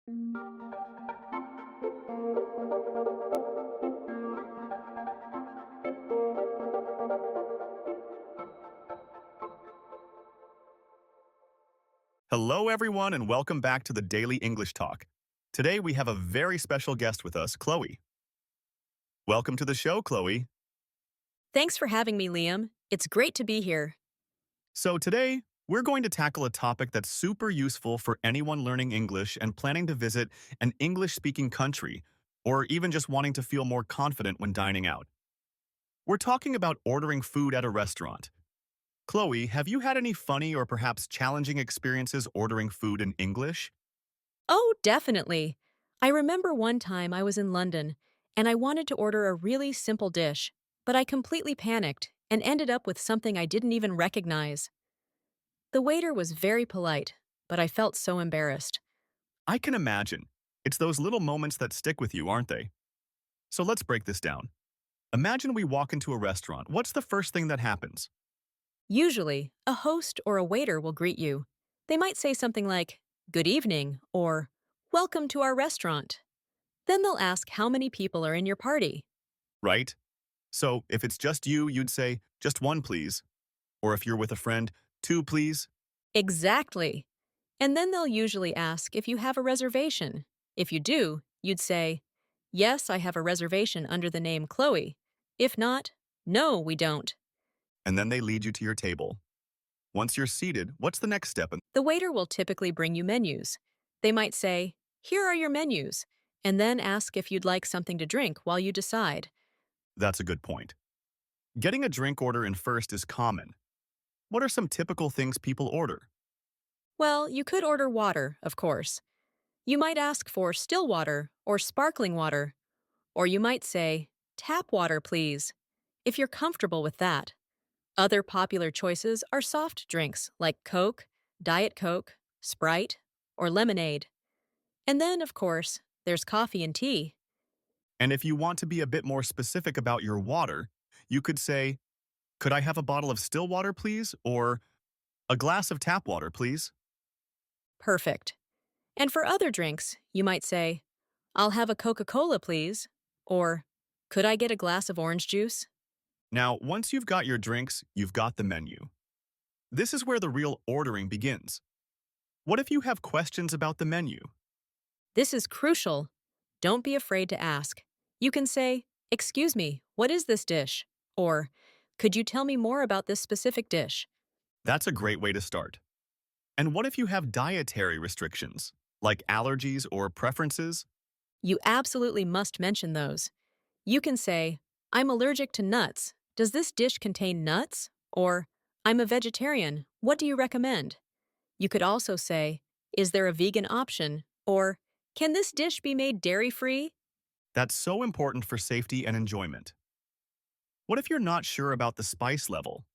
Hello, everyone, and welcome back to the Daily English Talk. Today, we have a very special guest with us, Chloe. Welcome to the show, Chloe. Thanks for having me, Liam. It's great to be here. So, today, we're going to tackle a topic that's super useful for anyone learning English and planning to visit an English speaking country, or even just wanting to feel more confident when dining out. We're talking about ordering food at a restaurant. Chloe, have you had any funny or perhaps challenging experiences ordering food in English? Oh, definitely. I remember one time I was in London and I wanted to order a really simple dish, but I completely panicked and ended up with something I didn't even recognize. The waiter was very polite, but I felt so embarrassed. I can imagine. It's those little moments that stick with you, aren't they? So let's break this down. Imagine we walk into a restaurant. What's the first thing that happens? Usually, a host or a waiter will greet you. They might say something like, "Good evening," or "Welcome to our restaurant." Then they'll ask how many people are in your party. Right? So if it's just you, you'd say, just one, please. Or if you're with a friend, two, please. Exactly. And then they'll usually ask if you have a reservation. If you do, you'd say, "Yes, I have a reservation under the name Chloe." If not, "No, we don't." And then they lead you to your table. Once you're seated, what's the next step? The waiter will typically bring you menus. They might say, "Here are your menus," and then ask if you'd like something to drink while you decide. That's a good point. Getting a drink order in first is common. What are some typical things people order? Well, you could order water, of course. You might ask for still water or sparkling water, or you might say, "Tap water, please," if you're comfortable with that. Other popular choices are soft drinks like Coke, Diet Coke, Sprite, or lemonade. And then, of course, there's coffee and tea. And if you want to be a bit more specific about your water, you could say, could I have a bottle of still water, please? Or a glass of tap water, please? Perfect. And for other drinks, you might say, "I'll have a Coca-Cola, please," or "Could I get a glass of orange juice?" Now, once you've got your drinks, you've got the menu. This is where the real ordering begins. What if you have questions about the menu? This is crucial. Don't be afraid to ask. You can say, "Excuse me, what is this dish?" Or, "Could you tell me more about this specific dish?" That's a great way to start. And what if you have dietary restrictions, like allergies or preferences? You absolutely must mention those. You can say, "I'm allergic to nuts. Does this dish contain nuts?" Or, "I'm a vegetarian. What do you recommend?" You could also say, "Is there a vegan option?" Or, "Can this dish be made dairy-free?" That's so important for safety and enjoyment. What if you're not sure about the spice level?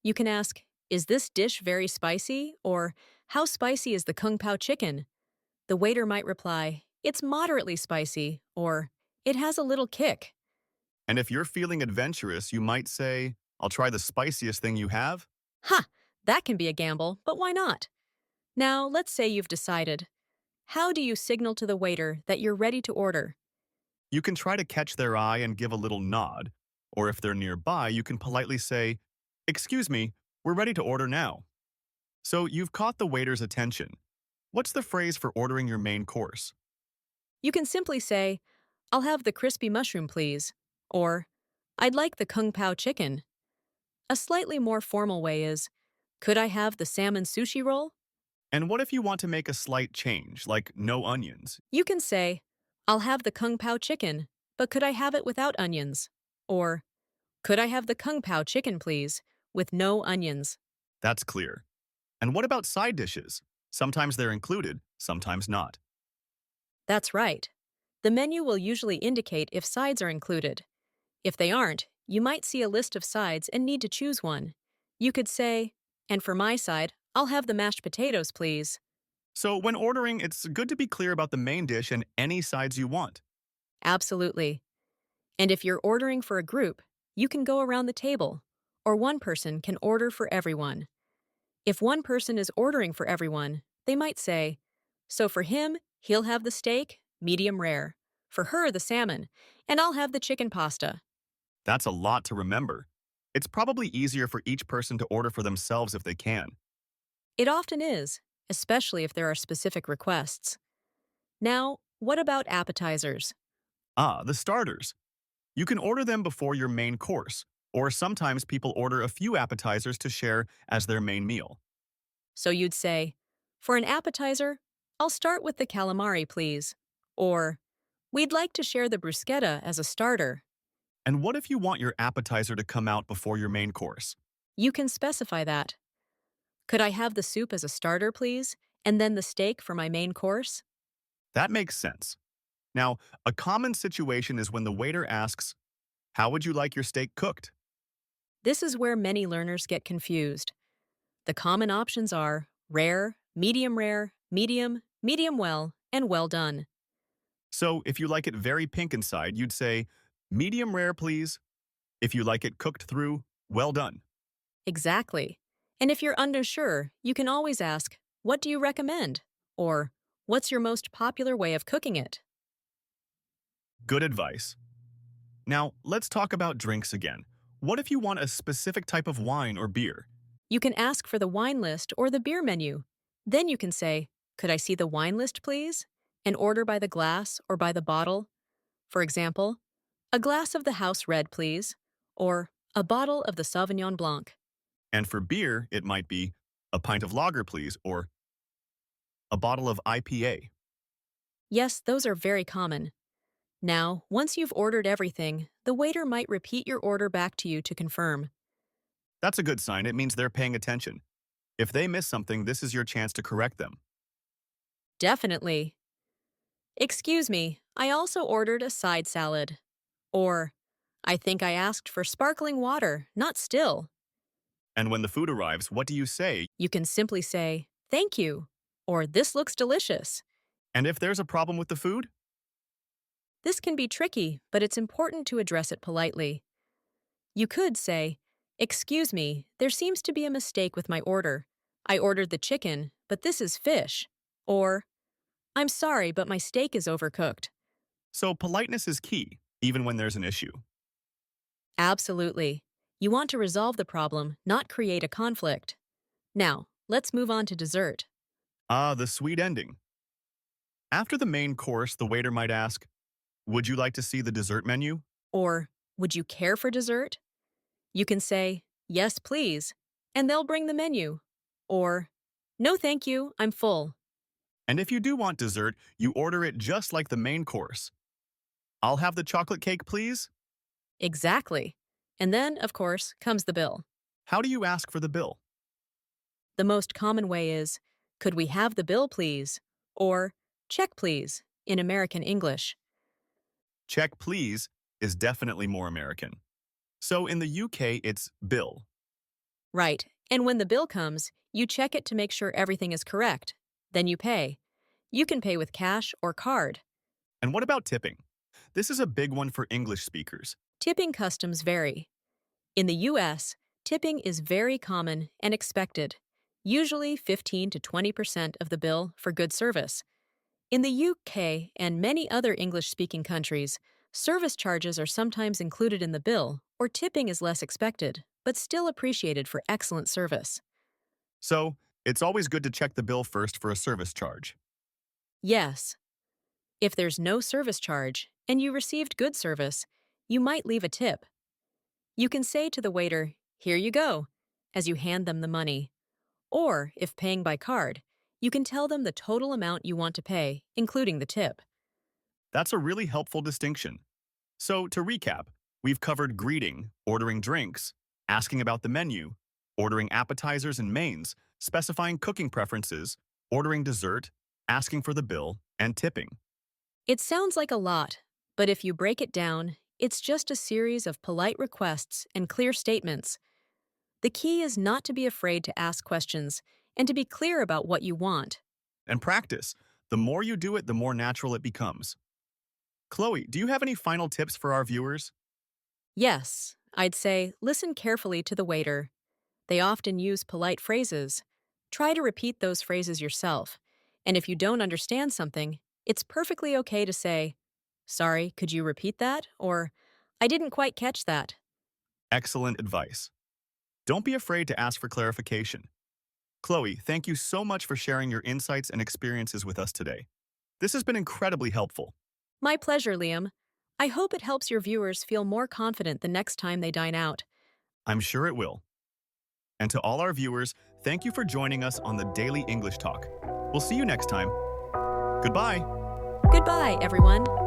You can ask, "Is this dish very spicy?" Or, "How spicy is the Kung Pao chicken?" The waiter might reply, "It's moderately spicy," or "It has a little kick." And if you're feeling adventurous, you might say, I'll try the spiciest thing you have. Ha! That can be a gamble, but why not? Now, let's say you've decided. How do you signal to the waiter that you're ready to order? You can try to catch their eye and give a little nod, or if they're nearby, you can politely say, excuse me, we're ready to order now. So you've caught the waiter's attention. What's the phrase for ordering your main course? You can simply say, "I'll have the crispy mushroom, please," or "I'd like the Kung Pao chicken." A slightly more formal way is, "Could I have the salmon sushi roll?" And what if you want to make a slight change, like no onions? You can say, "I'll have the Kung Pao chicken, but could I have it without onions?" Or, "Could I have the Kung Pao chicken, please, with no onions?" That's clear. And what about side dishes? Sometimes they're included, sometimes not. That's right. The menu will usually indicate if sides are included. If they aren't, you might see a list of sides and need to choose one. You could say, "And for my side, I'll have the mashed potatoes, please." So when ordering, it's good to be clear about the main dish and any sides you want. Absolutely. And if you're ordering for a group, you can go around the table, or one person can order for everyone. If one person is ordering for everyone, they might say, "So for him, He'll have the steak, medium rare. For her, the salmon. And I'll have the chicken pasta. That's a lot to remember. It's probably easier for each person to order for themselves if they can. It often is, especially if there are specific requests. Now, what about appetizers? Ah, the starters. You can order them before your main course, or sometimes people order a few appetizers to share as their main meal. So you'd say, for an appetizer, I'll start with the calamari, please. Or, we'd like to share the bruschetta as a starter. And what if you want your appetizer to come out before your main course? You can specify that. Could I have the soup as a starter, please? And then the steak for my main course? That makes sense. Now, a common situation is when the waiter asks, "How would you like your steak cooked?" This is where many learners get confused. The common options are rare, medium, medium well, and well done. So, if you like it very pink inside, you'd say, "Medium rare, please." If you like it cooked through, "Well done." Exactly. And if you're unsure, you can always ask, what do you recommend? Or, what's your most popular way of cooking it? Good advice. Now, let's talk about drinks again. What if you want a specific type of wine or beer? You can ask for the wine list or the beer menu. Then you can say, could I see the wine list, please? And order by the glass or by the bottle. For example, a glass of the house red, please. Or a bottle of the Sauvignon Blanc. And for beer, it might be a pint of lager, please, or a bottle of IPA. Yes, those are very common. Now, once you've ordered everything, the waiter might repeat your order back to you to confirm. That's a good sign. It means they're paying attention. If they miss something, this is your chance to correct them. Definitely. Excuse me, I also ordered a side salad. Or, I think I asked for sparkling water, not still. And when the food arrives, what do you say? You can simply say, thank you, or this looks delicious. And if there's a problem with the food? This can be tricky, but it's important to address it politely. You could say, excuse me, there seems to be a mistake with my order. I ordered the chicken, but this is fish. Or, I'm sorry, but my steak is overcooked. So politeness is key, even when there's an issue. Absolutely. You want to resolve the problem, not create a conflict. Now, let's move on to dessert. Ah, the sweet ending. After the main course, the waiter might ask, "Would you like to see the dessert menu?" Or, would you care for dessert? You can say, yes, please, and they'll bring the menu. Or, no, thank you, I'm full. And if you do want dessert, you order it just like the main course. "I'll have the chocolate cake, please." Exactly. And then, of course, comes the bill. How do you ask for the bill? The most common way is, could we have the bill, please? Or, check, please, in American English. Check, please, is definitely more American. So in the UK, it's bill. Right. And when the bill comes, you check it to make sure everything is correct. Then you pay. You can pay with cash or card. And what about tipping? This is a big one for English speakers. Tipping customs vary. In the US, tipping is very common and expected, usually 15 to 20% of the bill for good service. In the UK and many other English-speaking countries, service charges are sometimes included in the bill, or tipping is less expected, but still appreciated for excellent service. So it's always good to check the bill first for a service charge. Yes, if there's no service charge and you received good service, you might leave a tip. You can say to the waiter, here you go, as you hand them the money. Or, if paying by card, you can tell them the total amount you want to pay, including the tip. That's a really helpful distinction. So to recap, we've covered greeting, ordering drinks, asking about the menu, ordering appetizers and mains, specifying cooking preferences, ordering dessert, asking for the bill, and tipping. It sounds like a lot, but if you break it down, it's just a series of polite requests and clear statements. The key is not to be afraid to ask questions and to be clear about what you want. And practice. The more you do it, the more natural it becomes. Chloe, do you have any final tips for our viewers? Yes, I'd say listen carefully to the waiter. They often use polite phrases. Try to repeat those phrases yourself. And if you don't understand something, It's perfectly okay to say, "Sorry, could you repeat that?" or "I didn't quite catch that." Excellent advice. Don't be afraid to ask for clarification. Chloe, thank you so much for sharing your insights and experiences with us today. This has been incredibly helpful. My pleasure, Liam. I hope it helps your viewers feel more confident the next time they dine out. I'm sure it will. And to all our viewers, thank you for joining us on the Daily English Talk. We'll see you next time. Goodbye. Goodbye, everyone.